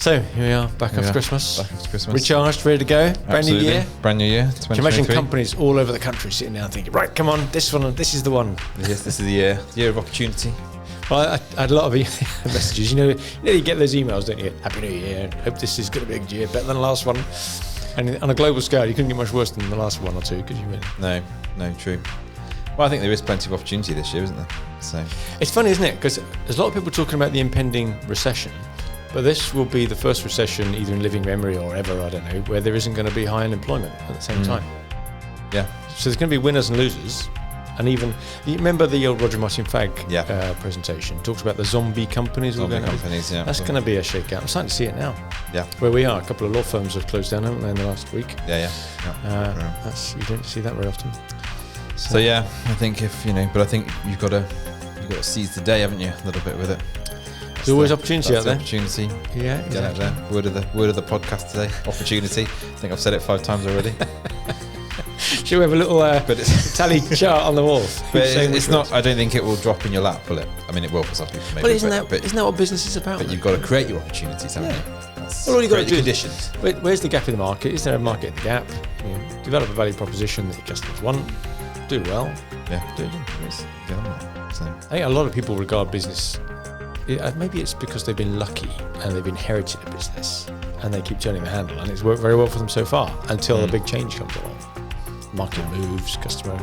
So here we are, back after Christmas. Back after Christmas. Recharged, ready to go. Brand new year. Brand new year. Can you imagine companies all over the country sitting down thinking, right, come on, this is the one. Yes, this is the year of opportunity. Well, I had a lot of messages. You get those emails, don't you? Happy New Year. Hope this is going to be a good year, better than the last one. And on a global scale, you couldn't get much worse than the last one or two, could you really? No, true. Well, I think there is plenty of opportunity this year, isn't there? So it's funny, isn't it? Because there's a lot of people talking about the impending recession, but this will be the first recession, either in living memory or ever, I don't know, where there isn't going to be high unemployment at the same time. Yeah. So there's going to be winners and losers. And even, you remember the old Roger Martin Fagg presentation? Talks about the zombie companies. That's going to be a shakeout. I'm starting to see it now. Yeah. Where we are, a couple of law firms have closed down, haven't they, in the last week? Yeah. You don't see that very often. So I think but I think you've got to seize the day, haven't you? A little bit with it. There's always opportunity out there. Opportunity. Yeah, exactly. Get out there. Word of the podcast today. Opportunity. I think I've said it 5 times already. Should we have a little tally chart on the wall? But it's not. I don't think it will drop in your lap, will it? I mean, it will for some people. Maybe, but isn't that what business is about? But you've got to create your opportunities, haven't you? Well, all you've got to do conditions. Where's the gap in the market? Is there a market in the gap? Develop a value proposition that your customers want. Do well. Yeah. Do it. Get on that. So. I think a lot of people regard business. Maybe it's because they've been lucky and they've inherited a business and they keep turning the handle, and it's worked very well for them so far until the big change comes along. Market moves, customer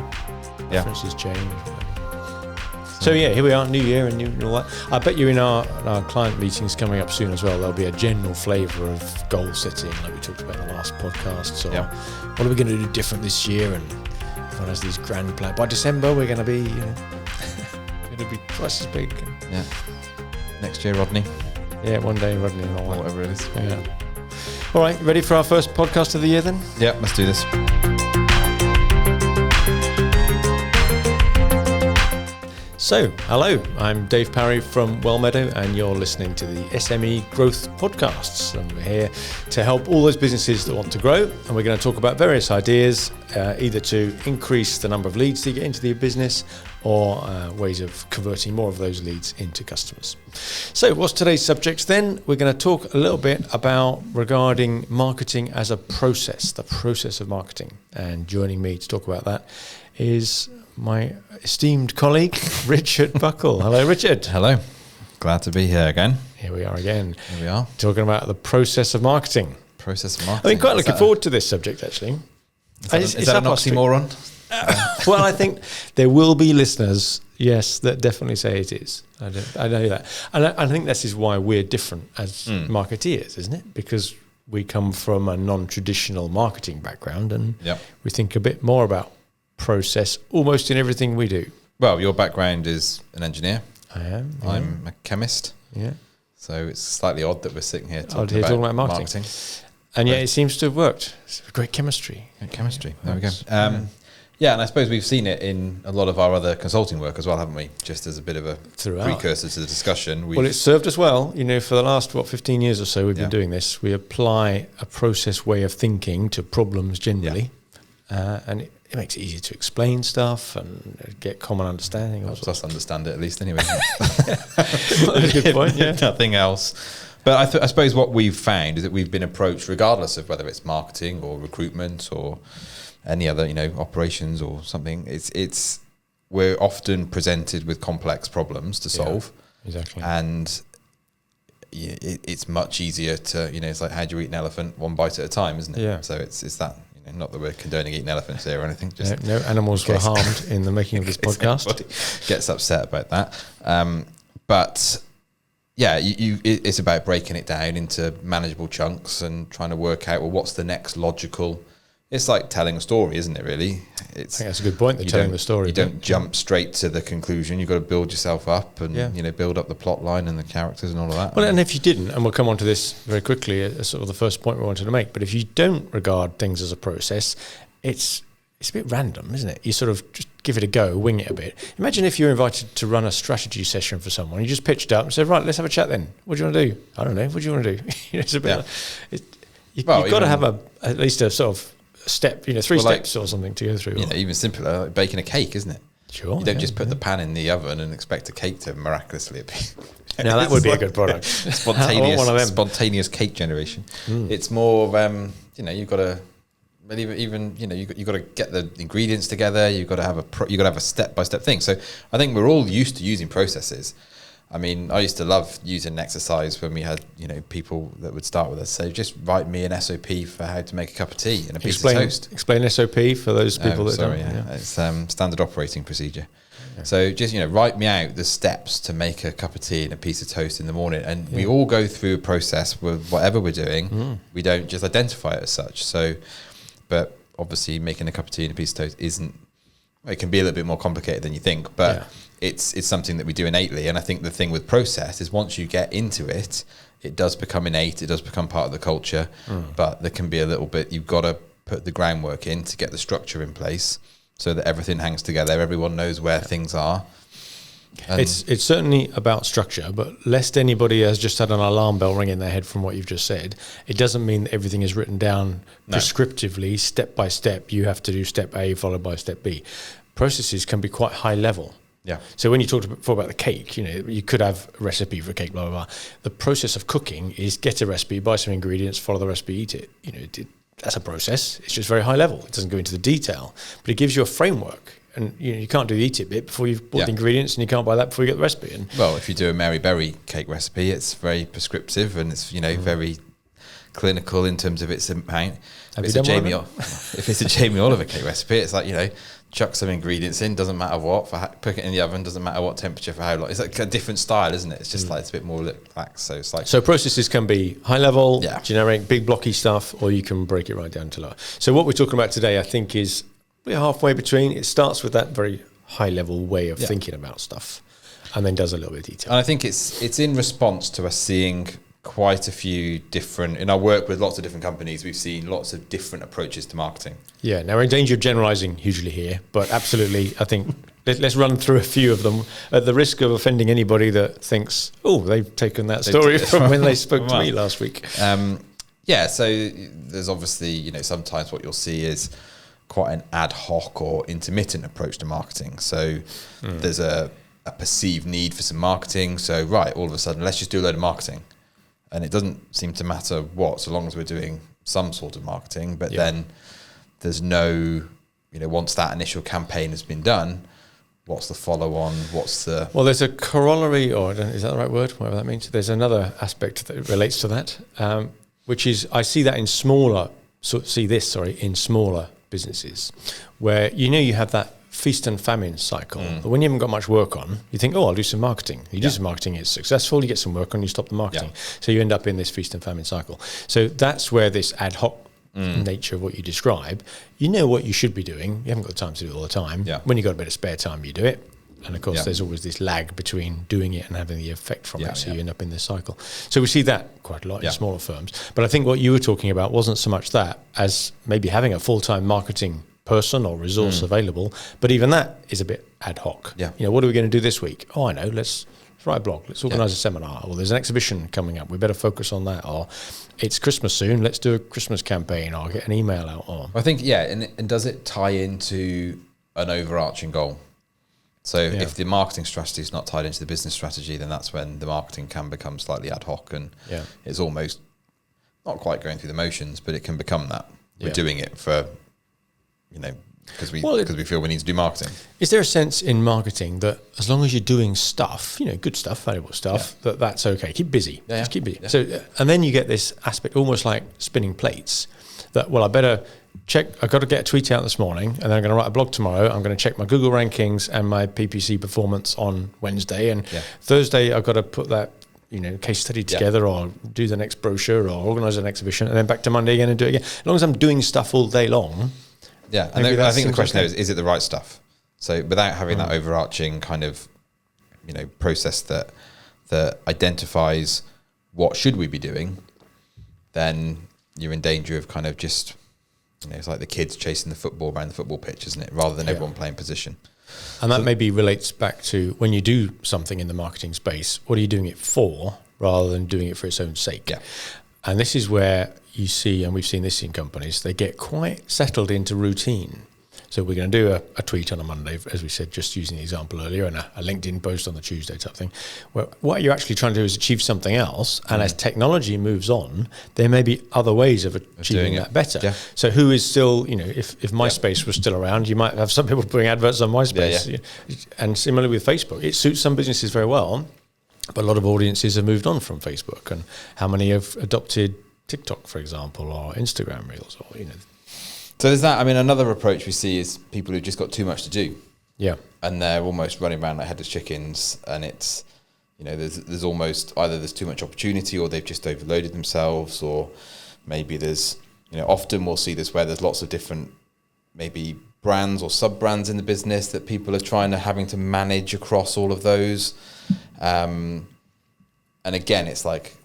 preferences change. So here we are, new year and all that. I bet you in our client meetings coming up soon as well, there'll be a general flavour of goal setting, like we talked about in the last podcast. So what are we going to do different this year? And everyone has these grand plans. By December, we're going to be twice as big. Yeah. Next year, Rodney. Yeah, one day, Rodney and all that. Whatever it is. Yeah. All right, ready for our first podcast of the year then? Yeah, let's do this. So, hello, I'm Dave Parry from Wellmeadow, and you're listening to the SME Growth Podcasts. And we're here to help all those businesses that want to grow. And we're going to talk about various ideas, either to increase the number of leads they get into your business or ways of converting more of those leads into customers. So, what's today's subject then? We're going to talk a little bit about regarding marketing as a process, the process of marketing. And joining me to talk about that is my esteemed colleague, Richard Buckle. Hello, Richard. Hello. Glad to be here again. Here we are again. Here we are. Talking about the process of marketing. Process of marketing. I've been quite looking forward to this subject, actually. Is that an oxymoron? Well, I think there will be listeners, yes, that definitely say it is. I know that. And I think this is why we're different as marketeers, isn't it? Because we come from a non-traditional marketing background and we think a bit more about process almost in everything we do. Well, your background is an engineer. I am. I'm a chemist. Yeah. So it's slightly odd that we're sitting here talking about marketing. And yet it seems to have worked. It's great chemistry. There we go. And I suppose we've seen it in a lot of our other consulting work as well, haven't we? Just as a bit of a precursor to the discussion. Well, it's served us well. For the last, 15 years or so we've been doing this. We apply a process way of thinking to problems generally. And it makes it easier to explain stuff and get common understanding. Helps us understand it at least anyway. That's a good point, yeah. Nothing else. But I suppose what we've found is that we've been approached, regardless of whether it's marketing or recruitment or any other, operations or something, we're often presented with complex problems to solve. Yeah, exactly. And it's much easier to, it's like, how do you eat an elephant? One bite at a time, isn't it? Yeah. So it's that. Not that we're condoning eating elephants here or anything. Just no animals were harmed in the making of this podcast. Gets upset about that. But yeah, it's about breaking it down into manageable chunks and trying to work out, what's the next logical. It's like telling a story, isn't it, really? I think that's a good point, telling the story. You don't jump straight to the conclusion. You've got to build yourself up and, build up the plot line and the characters and all of that. Well, and if you didn't, and we'll come on to this very quickly, as sort of the first point we wanted to make, but if you don't regard things as a process, it's a bit random, isn't it? You sort of just give it a go, wing it a bit. Imagine if you're invited to run a strategy session for someone. You just pitched up and said, right, let's have a chat then. What do you want to do? I don't know. What do you want to do? It's a bit you've got to have at least a sort of step, 3 steps or something to go through. Even simpler, like baking a cake, isn't it? Sure. You don't just put the pan in the oven and expect a cake to miraculously appear. Now that would be a good product. Spontaneous cake generation. It's more of, you've got to, but even you've got to get the ingredients together. You've got to have a step-by-step thing. So I think we're all used to using processes. I mean, I used to love using an exercise when we had, people that would start with us. So just write me an SOP for how to make a cup of tea and a piece of toast. Explain SOP for those people that don't. Yeah. It's standard operating procedure. Yeah. So just, write me out the steps to make a cup of tea and a piece of toast in the morning. And we all go through a process with whatever we're doing. We don't just identify it as such. So, but obviously making a cup of tea and a piece of toast it can be a little bit more complicated than you think, but it's something that we do innately. And I think the thing with process is once you get into it, it does become innate, it does become part of the culture, but there can be a little bit, you've got to put the groundwork in to get the structure in place so that everything hangs together, everyone knows where things are. It's certainly about structure, but lest anybody has just had an alarm bell ring in their head from what you've just said, it doesn't mean that everything is written down prescriptively, step by step. You have to do step A followed by step B. Processes can be quite high level. Yeah. So when you talked before about the cake, you could have a recipe for a cake, blah, blah, blah. The process of cooking is get a recipe, buy some ingredients, follow the recipe, eat it. That's a process. It's just very high level. It doesn't go into the detail, but it gives you a framework. And you can't do the eat it bit before you've bought the ingredients, and you can't buy that before you get the recipe. And well, if you do a Mary Berry cake recipe, it's very prescriptive and it's very clinical in terms of its amount. If it's a Jamie Oliver cake recipe, it's like chuck some ingredients in, doesn't matter what, put it in the oven, doesn't matter what temperature for how long. It's like a different style, isn't it? It's just like it's a bit more relaxed. So it's like processes can be high level, generic, big blocky stuff, or you can break it right down to lower. So what we're talking about today, I think, is we're halfway between. It starts with that very high level way of thinking about stuff, and then does a little bit of detail. And I think it's in response to us seeing quite a few different, in our work with lots of different companies, we've seen lots of different approaches to marketing. Yeah, now we're in danger of generalising hugely here, but absolutely, I think let's run through a few of them at the risk of offending anybody that thinks, they've taken that story from when they spoke to me last week. So there's obviously, sometimes what you'll see is quite an ad hoc or intermittent approach to marketing. So there's a perceived need for some marketing. So all of a sudden, let's just do a load of marketing. And it doesn't seem to matter what, so long as we're doing some sort of marketing. But then there's no, once that initial campaign has been done, what's the follow-on? Well, there's a corollary, or is that the right word? Whatever that means. There's another aspect that relates to that, which is I see that in smaller businesses where you have that feast and famine cycle. But when you haven't got much work on, you think, I'll do some marketing. You do some marketing, it's successful, you get some work on, you stop the marketing. So you end up in this feast and famine cycle. So that's where this ad hoc nature of what you describe, what you should be doing. You haven't got the time to do it all the time. When you've got a bit of spare time, you do it. And of course, there's always this lag between doing it and having the effect from it. So you end up in this cycle. So we see that quite a lot in smaller firms. But I think what you were talking about wasn't so much that as maybe having a full-time marketing person or resource available. But even that is a bit ad hoc. What are we going to do this week? I know, let's write a blog. Let's organise a seminar. Or there's an exhibition coming up. We better focus on that. Or it's Christmas soon. Let's do a Christmas campaign or get an email out. Or I think, and does it tie into an overarching goal? So if the marketing strategy is not tied into the business strategy, then that's when the marketing can become slightly ad hoc and it's almost not quite going through the motions, but it can become that. We're doing it for, because we feel we need to do marketing. Is there a sense in marketing that as long as you're doing stuff, good stuff, valuable stuff, that's okay? Keep busy. Just keep busy. So, and then you get this aspect almost like spinning plates that, I better check, I've got to get a tweet out this morning and then I'm going to write a blog tomorrow. I'm going to check my Google rankings and my PPC performance on Wednesday. And Thursday, I've got to put that, case study together or do the next brochure or organize an exhibition. And then back to Monday again and do it again. As long as I'm doing stuff all day long. Yeah. And I think the question there is it the right stuff? So without having that overarching kind of, process that identifies what should we be doing, then you're in danger of kind of just, it's like the kids chasing the football around the football pitch, isn't it? Rather than everyone playing position. And that maybe relates back to when you do something in the marketing space, what are you doing it for rather than doing it for its own sake? Yeah. And this is where you see, and we've seen this in companies, they get quite settled into routine. So we're going to do a tweet on a Monday, as we said, just using the example earlier, and a LinkedIn post on the Tuesday type thing, where what you're actually trying to do is achieve something else. And as technology moves on, there may be other ways of achieving that better. Yeah. So who is still, if MySpace was still around, you might have some people putting adverts on MySpace. Yeah. And similarly with Facebook, it suits some businesses very well, but a lot of audiences have moved on from Facebook. And how many have adopted TikTok, for example, or Instagram Reels, or So there's that. I mean, another approach we see is people who've just got too much to do. Yeah. And they're almost running around like headless chickens, and it's, there's almost either there's too much opportunity, or they've just overloaded themselves, or maybe there's, often we'll see this where there's lots of different maybe brands or sub-brands in the business that people are having to manage across all of those. And again, it's like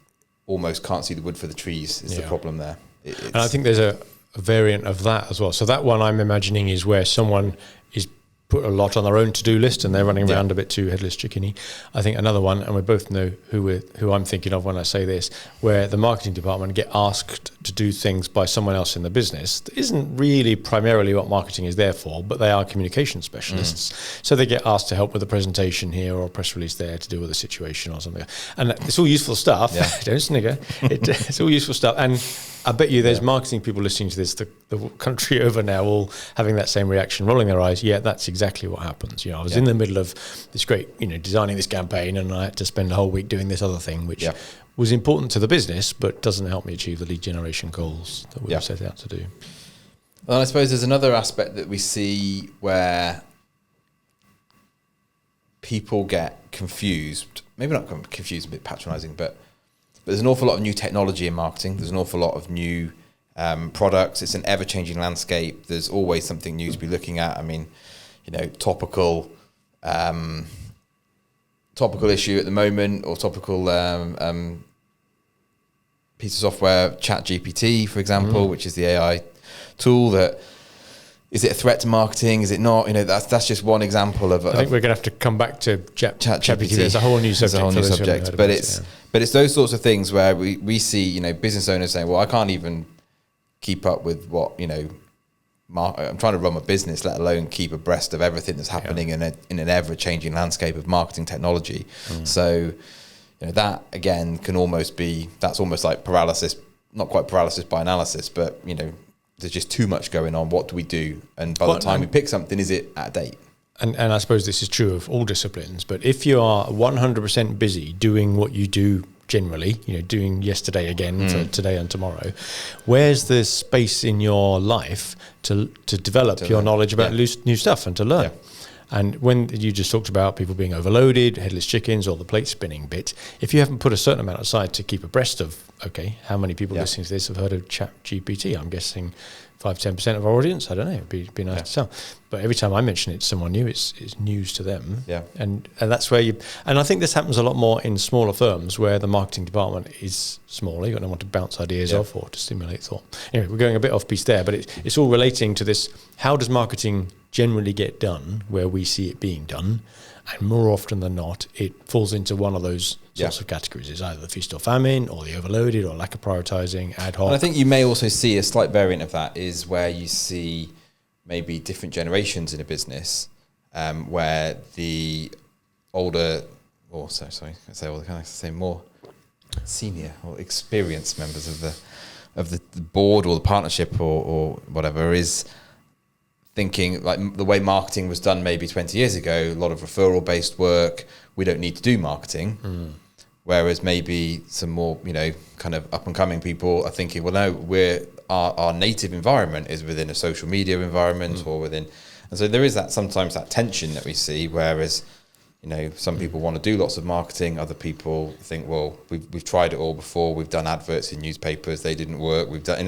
almost can't see the wood for the trees is the problem there. And I think there's a variant of that as well. So that one I'm imagining is where someone is put a lot on their own to-do list and they're running around a bit too headless chickeny. I think another one, and we both know who I'm thinking of when I say this, where the marketing department get asked to do things by someone else in the business that isn't really primarily what marketing is there for, but they are communication specialists. So they get asked to help with a presentation here or a press release there to deal with a situation or something. And it's all useful stuff. Yeah. Don't snigger. It's all useful stuff. And I bet you there's marketing people listening to this, the country over now, all having that same reaction, rolling their eyes. Yeah, that's exactly what happens. I was in the middle of this great, designing this campaign, and I had to spend a whole week doing this other thing, which was important to the business, but doesn't help me achieve the lead generation goals that we set out to do. Well, I suppose there's another aspect that we see where people get confused, maybe not confused, a bit patronising, but there's an awful lot of new technology in marketing. There's an awful lot of new products. It's an ever-changing landscape. There's always something new to be looking at. I mean, topical issue at the moment, or topical piece of software, ChatGPT, for example, which is the AI tool that. Is it a threat to marketing? Is it not? That's just one example of. I think we're going to have to come back to ChatGPT. There's a whole new subject. But it's those sorts of things where we see business owners saying, "Well, I can't even keep up with what I'm trying to run my business, let alone keep abreast of everything that's happening in an ever-changing landscape of marketing technology." So that again can almost be like paralysis, not quite paralysis by analysis, but there's just too much going on. What do we do? And by the time we pick something, is it out of date? And I suppose this is true of all disciplines, but if you are 100% busy doing what you do generally, doing yesterday again for today and tomorrow, where's the space in your life to develop your knowledge about new stuff and to learn? Yeah. And when you just talked about people being overloaded, headless chickens, or the plate spinning bit, if you haven't put a certain amount aside to keep abreast of, how many people listening to this have heard of ChatGPT? I'm guessing 5-10% of our audience. I don't know. It'd be nice to tell. But every time I mention it to someone new, it's news to them. Yeah. And that's where and I think this happens a lot more in smaller firms where the marketing department is smaller. You've got no one to bounce ideas off or to stimulate thought. Anyway, we're going a bit off piece there, but it's all relating to this. How does marketing generally get done where we see it being done? And more often than not, it falls into one of those sorts of categories. It's either the feast or famine, or the overloaded, or lack of prioritizing, ad hoc. And I think you may also see a slight variant of that is where you see maybe different generations in a business, where the older, or more senior or experienced members of the board or the partnership or whatever is thinking like the way marketing was done maybe 20 years ago, a lot of referral based work, we don't need to do marketing. Whereas maybe some more, kind of up and coming people are thinking, well, no, our native environment is within a social media environment or within, and so there is sometimes that tension that we see, whereas some people want to do lots of marketing, other people think, well, we've tried it all before, we've done adverts in newspapers, they didn't work, we've done,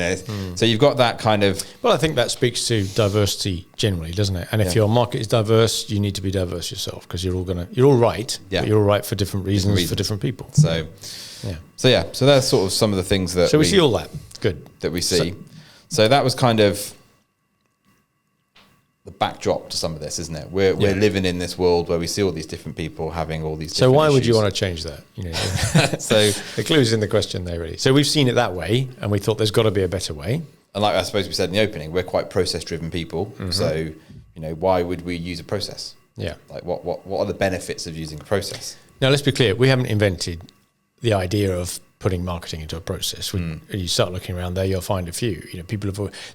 so you've got that kind of. Well, I think that speaks to diversity generally, doesn't it? And if your market is diverse, you need to be diverse yourself, because you're all right, but you're all right for different reasons for different people. So that's sort of some of the things that we see all that good that we see. So that was kind of the backdrop to some of this, isn't it? We're living in this world where we see all these different people having all these different So why issues. would you want to change that? So the clue's in the question there, really. So we've seen it that way, and we thought there's got to be a better way. And like I suppose we said in the opening, we're quite process-driven people. So, why would we use a process? Yeah. Like what are the benefits of using a process? Now, let's be clear. We haven't invented the idea of putting marketing into a process. When you start looking around there, you'll find a few.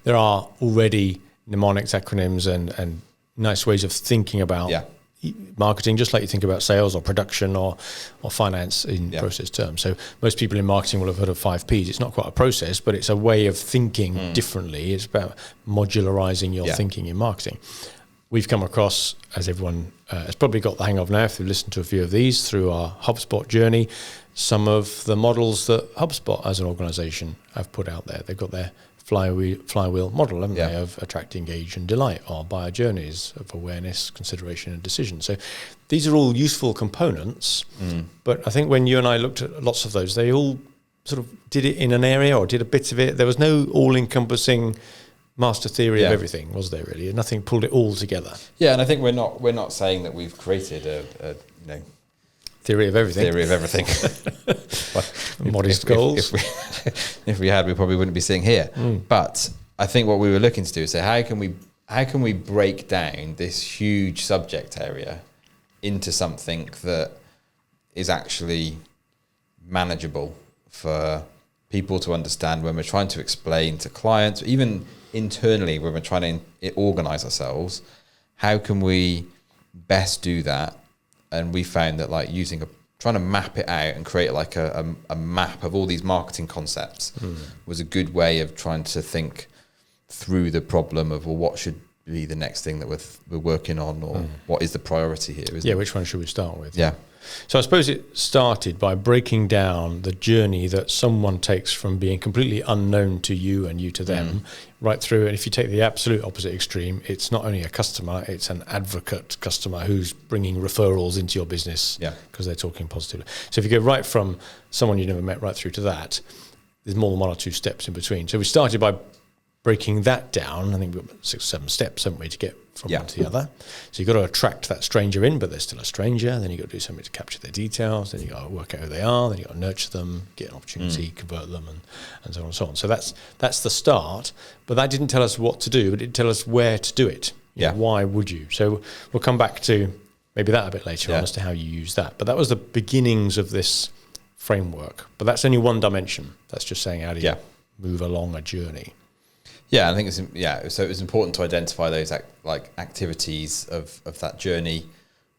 There are already mnemonics, acronyms, and nice ways of thinking about marketing, just like you think about sales or production or finance in process terms. So most people in marketing will have heard of 5 Ps. It's not quite a process, but it's a way of thinking differently. It's about modularizing your thinking in marketing. We've come across, as everyone has probably got the hang of now, if you've listened to a few of these through our HubSpot journey, some of the models that HubSpot as an organization have put out there. They've got their flywheel model, haven't they, of attract, engage, and delight, or buyer journeys of awareness, consideration, and decision. So these are all useful components, but I think when you and I looked at lots of those, they all sort of did it in an area or did a bit of it. There was no all-encompassing master theory of everything, was there really? Nothing pulled it all together. Yeah, and I think we're not saying that we've created a theory of everything. Theory of everything. Modest goals. If we had, we probably wouldn't be sitting here. But I think what we were looking to do is say, how can we break down this huge subject area into something that is actually manageable for people to understand when we're trying to explain to clients, even internally when we're trying to organize ourselves. How can we best do that? And we found that like trying to map it out and create like a map of all these marketing concepts was a good way of trying to think through the problem of, well, what should be the next thing that we're working on, or what is the priority here? Which one should we start with? Yeah. So I suppose it started by breaking down the journey that someone takes from being completely unknown to you and you to them, right through. And if you take the absolute opposite extreme, it's not only a customer, it's an advocate customer who's bringing referrals into your business because they're talking positively. So if you go right from someone you never met right through to that, there's more than 1 or 2 steps in between. So we started by breaking that down. I think we've got 6 or 7 steps, haven't we, to get from one to the other. So you've got to attract that stranger in, but they're still a stranger. Then you've got to do something to capture their details. Then you've got to work out who they are. Then you've got to nurture them, get an opportunity, convert them, and so on and so on. So that's the start. But that didn't tell us what to do, but it did tell us where to do it. Why would you? So we'll come back to maybe that a bit later on as to how you use that. But that was the beginnings of this framework. But that's only one dimension. That's just saying how do you move along a journey. Yeah, I think so it was important to identify those activities of that journey,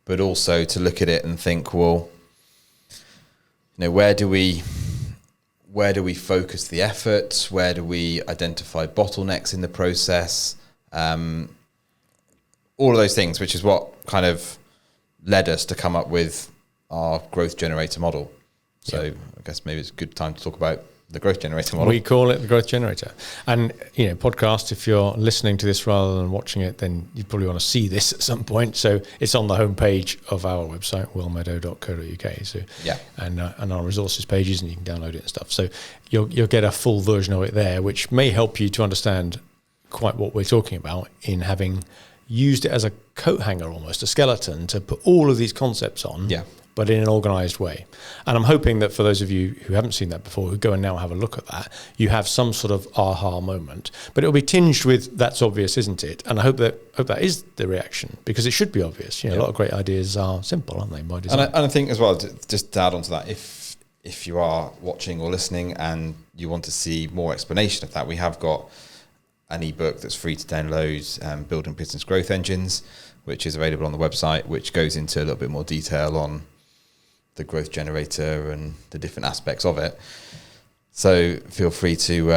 but also to look at it and think, well, where do we focus the effort? Where do we identify bottlenecks in the process? All of those things, which is what kind of led us to come up with our growth generator model. So I guess maybe it's a good time to talk about the growth generator model. We call it the growth generator. And, podcast, if you're listening to this rather than watching it, then you probably want to see this at some point. So it's on the homepage of our website, wellmeadow.co.uk. So, and our resources pages, and you can download it and stuff. So you'll get a full version of it there, which may help you to understand quite what we're talking about in having used it as a coat hanger, almost a skeleton, to put all of these concepts on. But in an organised way. And I'm hoping that for those of you who haven't seen that before, who go and now have a look at that, you have some sort of aha moment. But it'll be tinged with, that's obvious, isn't it? And I hope that is the reaction, because it should be obvious. A lot of great ideas are simple, aren't they, by design? And I think as well, just to add on to that, if you are watching or listening and you want to see more explanation of that, we have got an ebook that's free to download, Building Business Growth Engines, which is available on the website, which goes into a little bit more detail on the growth generator and the different aspects of it. So feel free to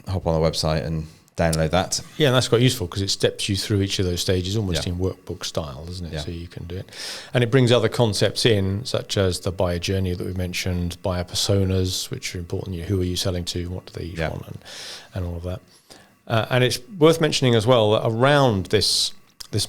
hop on the website and download that. Yeah, and that's quite useful because it steps you through each of those stages almost in workbook style, doesn't it? So you can do it. And it brings other concepts in, such as the buyer journey that we mentioned, buyer personas, which are important. Who are you selling to? What do they each want? And all of that. And it's worth mentioning as well that around this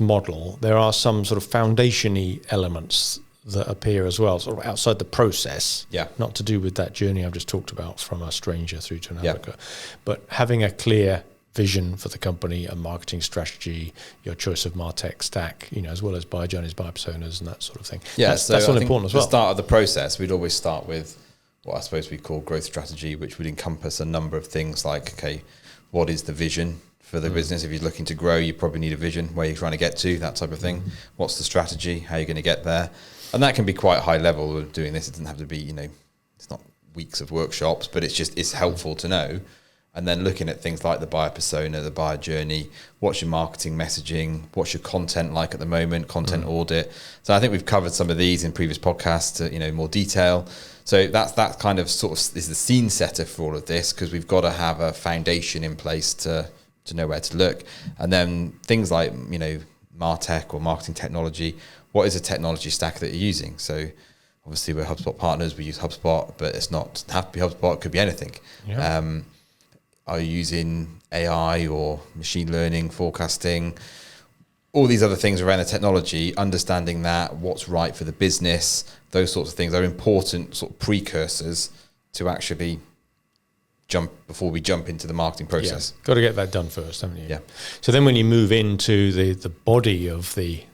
model, there are some sort of foundation-y elements that appear as well, sort of outside the process, not to do with that journey I've just talked about from a stranger through to an advocate, but having a clear vision for the company, a marketing strategy, your choice of MarTech stack, as well as buyer journeys, buyer personas, and that sort of thing. That's all important as well. The start of the process, we'd always start with what I suppose we call growth strategy, which would encompass a number of things like, okay, what is the vision for the business. If you're looking to grow, you probably need a vision, where you're trying to get to, that type of thing. What's the strategy? How are you going to get there? And that can be quite high level of doing this. It doesn't have to be, it's not weeks of workshops, but it's helpful to know. And then looking at things like the buyer persona, the buyer journey, what's your marketing messaging, what's your content like at the moment, content audit. So I think we've covered some of these in previous podcasts, more detail. So that kind of sort of is the scene setter for all of this, because we've got to have a foundation in place to know where to look. And then things like, MarTech or marketing technology, what is a technology stack that you're using? So obviously we're HubSpot partners, we use HubSpot, but it doesn't have to be HubSpot, it could be anything. Yeah. Are you using AI or machine learning, forecasting, all these other things around the technology? Understanding that, what's right for the business, those sorts of things are important sort of precursors to actually before we jump into the marketing process. Yeah, got to get that done first, haven't you? Yeah. So then when you move into the body of the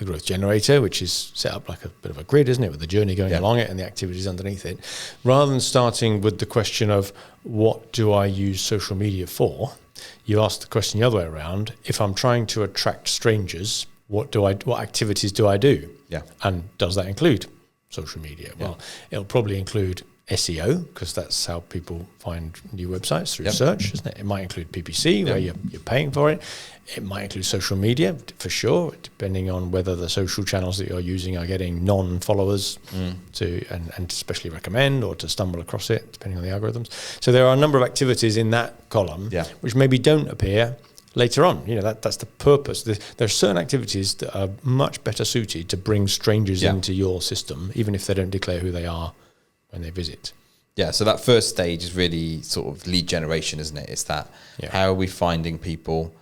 growth generator, which is set up like a bit of a grid, isn't it, with the journey going along it and the activities underneath it, rather than starting with the question of what do I use social media for, you ask the question the other way around. If I'm trying to attract strangers, what activities do I do? Yeah. And does that include social media? Well, it'll probably include SEO, because that's how people find new websites, through search, isn't it? It might include PPC, where you're paying for it. It might include social media, for sure, depending on whether the social channels that you're using are getting non-followers and especially recommend or to stumble across it, depending on the algorithms. So there are a number of activities in that column which maybe don't appear later on. That's the purpose. There are certain activities that are much better suited to bring strangers into your system, even if they don't declare who they are when they visit. Yeah, so that first stage is really sort of lead generation, isn't it? It's that how are we finding people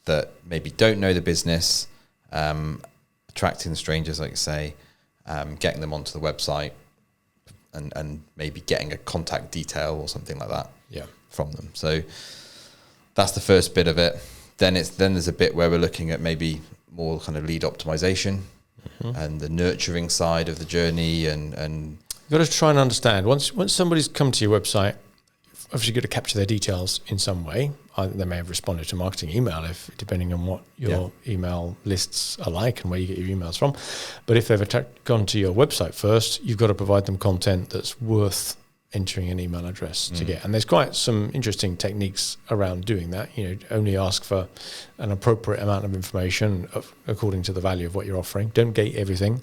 that maybe don't know the business, attracting the strangers, like you say, getting them onto the website, and maybe getting a contact detail or something like that from them. So that's the first bit of it. Then there's a bit where we're looking at maybe more kind of lead optimization and the nurturing side of the journey, and you've got to try and understand, once somebody's come to your website, obviously you've got to capture their details in some way. They may have responded to marketing email, depending on what your email lists are like and where you get your emails from. But if they've gone to your website first, you've got to provide them content that's worth entering an email address to get. And there's quite some interesting techniques around doing that. Only ask for an appropriate amount of information according to the value of what you're offering. Don't gate everything.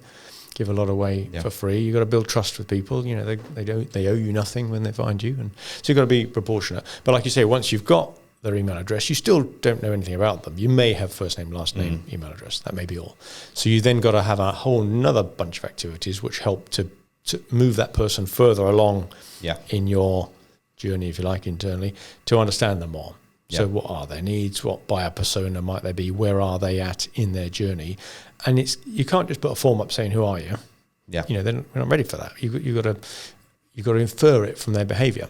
Give a lot away for free. You've got to build trust with people. They owe you nothing when they find you, and so you've got to be proportionate. But like you say, once you've got their email address, you still don't know anything about them. You may have first name, last name, email address. That may be all. So you then got to have a whole nother bunch of activities which help to move that person further along in your journey, if you like, internally, to understand them more. So what are their needs? What buyer persona might they be? Where are they at in their journey? And you can't just put a form up saying, who are you? Yeah. They're not ready for that. You've got to infer it from their behavior.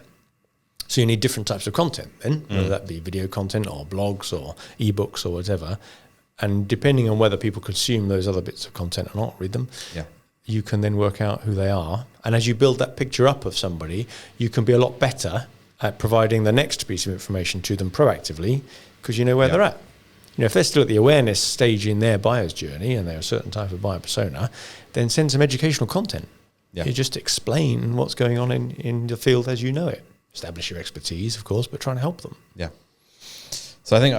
So you need different types of content then, whether that be video content or blogs or ebooks or whatever. And depending on whether people consume those other bits of content or not, read them, you can then work out who they are. And as you build that picture up of somebody, you can be a lot better at providing the next piece of information to them proactively, because you know where they're at. If they're still at the awareness stage in their buyer's journey and they're a certain type of buyer persona, then send some educational content. You just explain what's going on in the field as you know it. Establish your expertise, of course, but try and help them. Yeah. So I think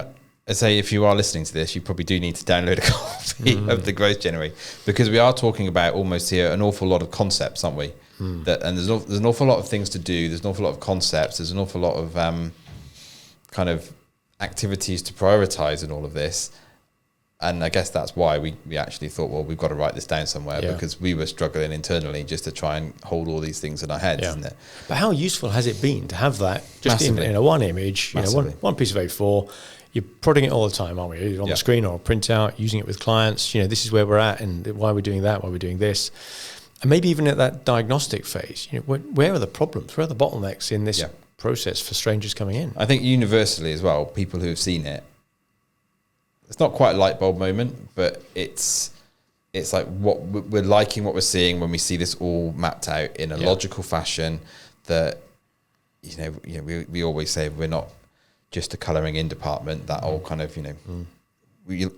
I'd say if you are listening to this, you probably do need to download a copy of the Growth Generator, because we are talking about almost here an awful lot of concepts, aren't we? And there's an awful lot of things to do. There's an awful lot of concepts. There's an awful lot of kind of activities to prioritize in all of this. And I guess that's why we actually thought, well, we've got to write this down somewhere, because we were struggling internally just to try and hold all these things in our heads, isn't it? But how useful has it been to have that just in a one image, one piece of A4? You're prodding it all the time, aren't we? On the screen or a printout, using it with clients. This is where we're at and why we're doing that, why we're doing this. And maybe even at that diagnostic phase, where are the problems? Where are the bottlenecks in this process for strangers coming in? I think universally as well, people who have seen it, it's not quite a light bulb moment, but it's like what we're liking, what we're seeing when we see this all mapped out in a logical fashion. That we always say we're not just a colouring in department. That all kind of,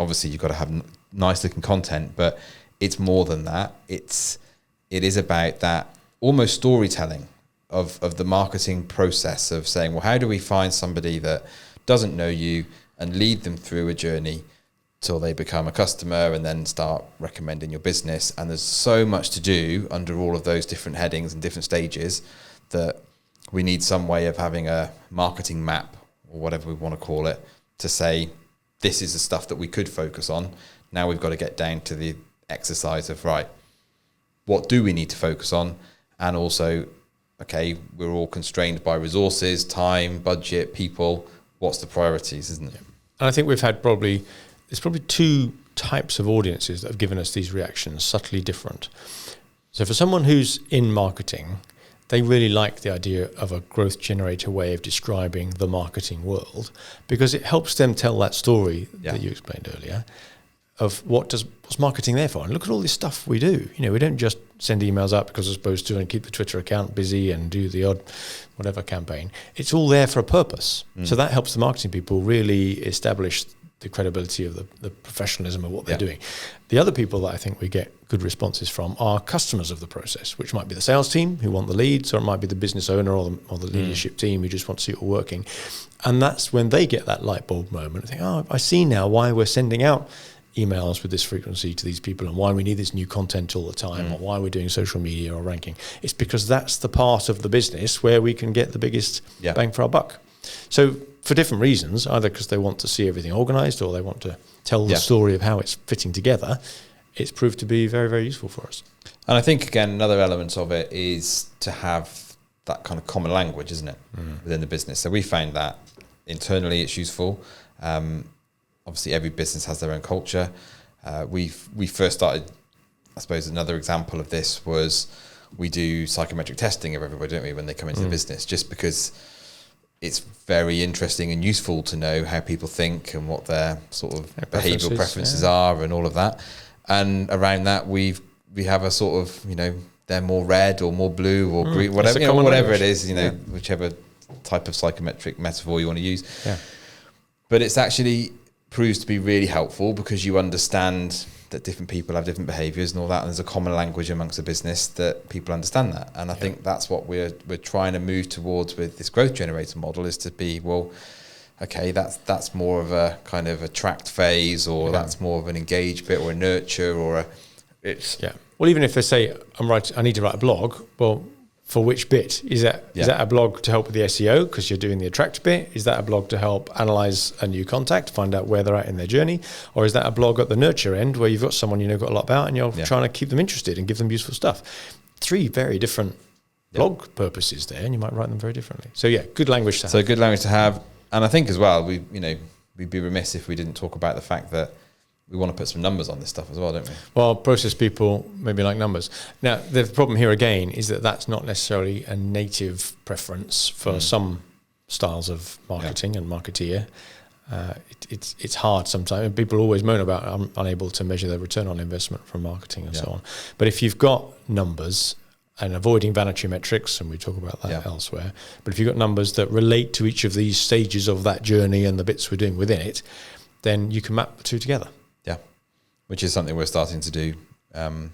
obviously you've got to have nice looking content, but it's more than that. It is about that almost storytelling of the marketing process of saying, well, how do we find somebody that doesn't know you and lead them through a journey till they become a customer and then start recommending your business. And there's so much to do under all of those different headings and different stages that we need some way of having a marketing map or whatever we want to call it to say, this is the stuff that we could focus on. Now we've got to get down to the exercise of, right, what do we need to focus on? And also, okay, we're all constrained by resources, time, budget, people. What's the priorities, isn't it? And I think there's probably two types of audiences that have given us these reactions, subtly different. So for someone who's in marketing, they really like the idea of a growth generator way of describing the marketing world because it helps them tell that story that you explained earlier of what's marketing there for. And look at all this stuff we do. We don't just send emails out because we're supposed to and keep the Twitter account busy and do the odd whatever campaign. It's all there for a purpose. So that helps the marketing people really establish the credibility of the professionalism of what they're doing. The other people that I think we get good responses from are customers of the process, which might be the sales team who want the leads, or it might be the business owner or the leadership team who just want to see it all working. And that's when they get that light bulb moment and think, oh, I see now why we're sending out emails with this frequency to these people and why we need this new content all the time or why we're doing social media or ranking. It's because that's the part of the business where we can get the biggest bang for our buck. So for different reasons, either because they want to see everything organized or they want to tell the story of how it's fitting together, it's proved to be very, very useful for us. And I think, again, another element of it is to have that kind of common language, isn't it, within the business. So we found that internally it's useful. Obviously, every business has their own culture. We first started, I suppose, another example of this was we do psychometric testing of everybody, don't we, when they come into the business, just because it's very interesting and useful to know how people think and what their sort of behavioural preferences are and all of that. And around that, we have a sort of, they're more red or more blue or green, whatever, whatever it is, whichever type of psychometric metaphor you want to use. Yeah. But it's actually proves to be really helpful because you understand that different people have different behaviours and all that, and there's a common language amongst the business that people understand that. And I think that's what we're trying to move towards with this growth generator model, is to be, well, okay, that's more of a kind of attract phase, or that's more of an engage bit, or a nurture, or well, even if they say I need to write a blog, well, for which bit? Is that a blog to help with the SEO because you're doing the attract bit? Is that a blog to help analyze a new contact, find out where they're at in their journey? Or is that a blog at the nurture end where you've got someone got a lot about and you're trying to keep them interested and give them useful stuff? Three very different blog purposes there, and you might write them very differently. So good language to have. So good language to have. And I think as well, we'd be remiss if we didn't talk about the fact that we want to put some numbers on this stuff as well, don't we? Well, process people maybe like numbers. Now, the problem here again is that that's not necessarily a native preference for some styles of marketing and marketeer. It's hard sometimes. People always moan about I'm unable to measure the return on investment from marketing and so on. But if you've got numbers, and avoiding vanity metrics, and we talk about that elsewhere, but if you've got numbers that relate to each of these stages of that journey and the bits we're doing within it, then you can map the two together. Which is something we're starting to do. And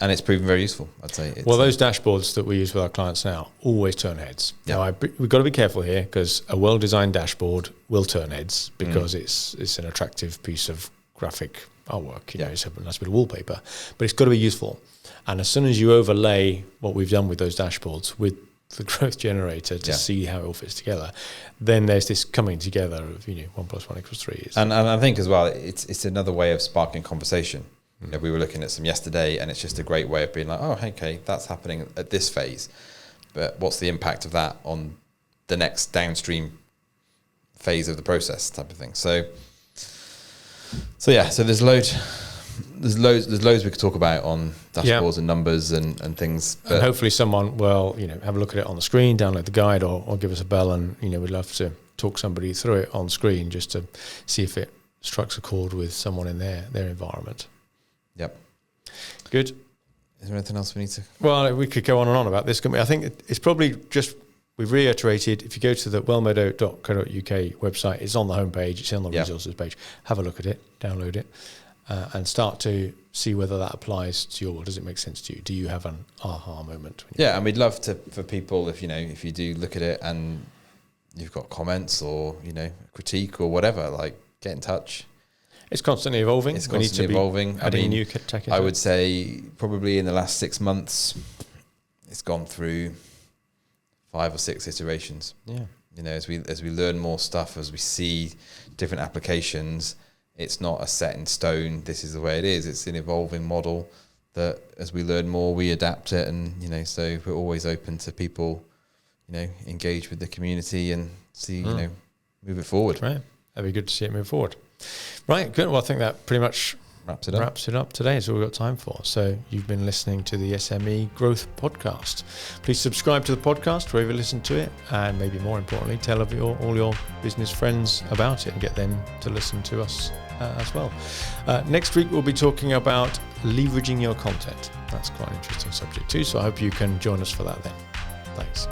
it's proven very useful, I'd say. Those dashboards that we use with our clients now always turn heads. Now, we've got to be careful here because a well-designed dashboard will turn heads because it's an attractive piece of graphic artwork. It's a nice bit of wallpaper, but it's got to be useful. And as soon as you overlay what we've done with those dashboards with the growth generator to see how it all fits together, then there's this coming together of 1 + 1 = 3. And I think as well, it's another way of sparking conversation. We were looking at some yesterday, and it's just a great way of being like, oh, okay, that's happening at this phase, but what's the impact of that on the next downstream phase of the process, type of thing. So there's loads we could talk about on dashboards and numbers and things. But and hopefully someone will, have a look at it on the screen, download the guide, or give us a bell, and we'd love to talk somebody through it on screen just to see if it strikes a chord with someone in their environment. Yep. Good. Is there anything else we need to? Well, we could go on and on about this, couldn't we? I think it's probably just we've reiterated, if you go to the wellmeadow.co.uk website, it's on the homepage, it's on the resources page. Have a look at it, download it, and start to see whether that applies to you, or does it make sense to you? Do you have an aha moment? And we'd love for people, if you do look at it and you've got comments or critique or whatever, like, get in touch. It's constantly evolving. It's constantly evolving. Adding new tech. I would say probably in the last 6 months, it's gone through 5 or 6 iterations. Yeah. As we learn more stuff, as we see different applications, it's not a set in stone. This is the way it is. It's an evolving model that, as we learn more, we adapt it, and so we're always open to people, engage with the community and see, move it forward. Right. That'd be good to see it move forward. Right, good. Well, I think that pretty much wraps it up today. That's all we've got time for. So you've been listening to the SME Growth Podcast. Please subscribe to the podcast wherever you listen to it, and maybe more importantly, tell all your business friends about it and get them to listen to us as well. Next week, we'll be talking about leveraging your content. That's quite an interesting subject too, so I hope you can join us for that then. Thanks.